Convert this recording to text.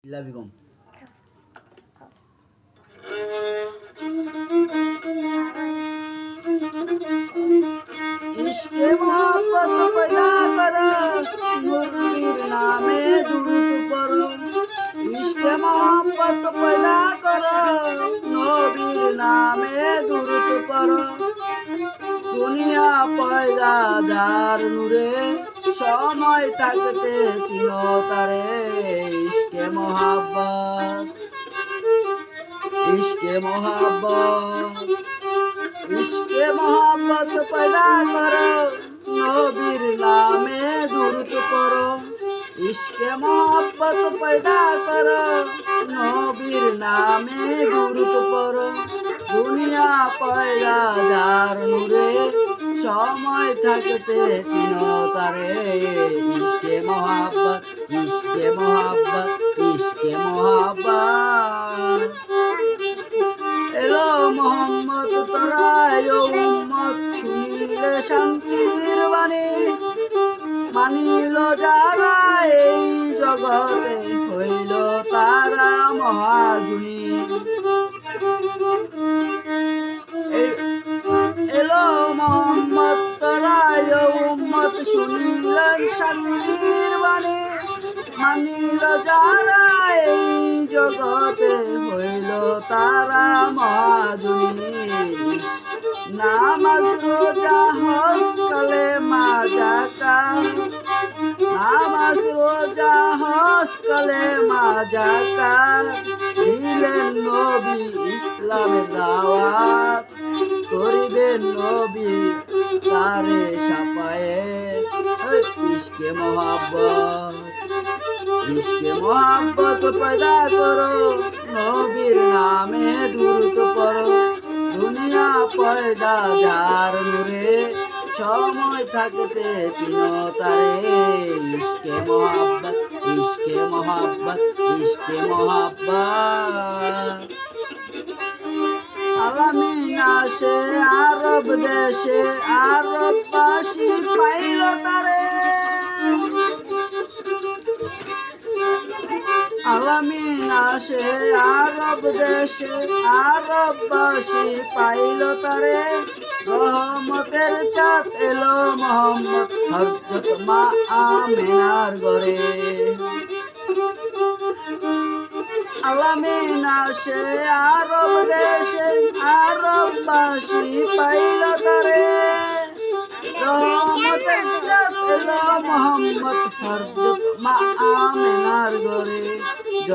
বেগম इश्क़े मोहब्बत पैदा करो नबीर नामे दुरूद पढ़ो इश्क़े मोहब्बत पैदा करो नबीर नामे दुरूद पढ़ो दुनिया पैदा যার নূরে সময় থাকতে চিনো তারে इश्क़े मोहब्बत इश्क़े मोहब्बत इश्क़े मोहब्बत पैदा करो नबीर नामे दुरूद पढ़ो इश्क़े मोहब्बत पैदा करो नबीर नामे दुरूद पढ़ो दुनिया पैदा যার নূরে সময় থাকতে চিনো তারে इश्क़े मोहब्बत इश्क़े मोहब्बत इश्क़े मोहब्बत এলো মোহাম্মদ তোরায় উম্মত শুনিলে শান্তির বাণী মানিল যারা এই জগতে হইল তারা মহাজুনি এলো মোহাম্মদ তোরায় উম্মত শুনিলেন শান্তির বাণী মানিল যারা এই জগতে হইল তারা মহাজুনি নামাজ রোজা হজ কালেমা যাকাত নামাজ রোজা হজ কালেমা যাকাত দিলেন নবী ইসলামের দাওয়াত করিবেন নবী তারে সাফায়েত इश्क़े मोहब्बत इश्क़े मोहब्बत पैदा करो नबीर नामे दुरूद पढ़ो दुनिया पैदा যার নূরে সময় থাকতে চিনো তারে इश्क़े मोहब्बत इश्क़े मोहब्बत इश्क़े मोहब्बत আলামিন আসে আরব দেশে আরববাসী পাইল তারে আলামিন আসে আরব দেশে আরববাসী পাইল তারে রহমতের চাঁদ এলো মোহাম্মদ হযরত মা আমেনার ঘরে আলামিন আসে আরব দেশে আরববাসী পাইল তারে রহমতের চাঁদ এলো মোহাম্মদ হযরত মা আমেনার ঘরে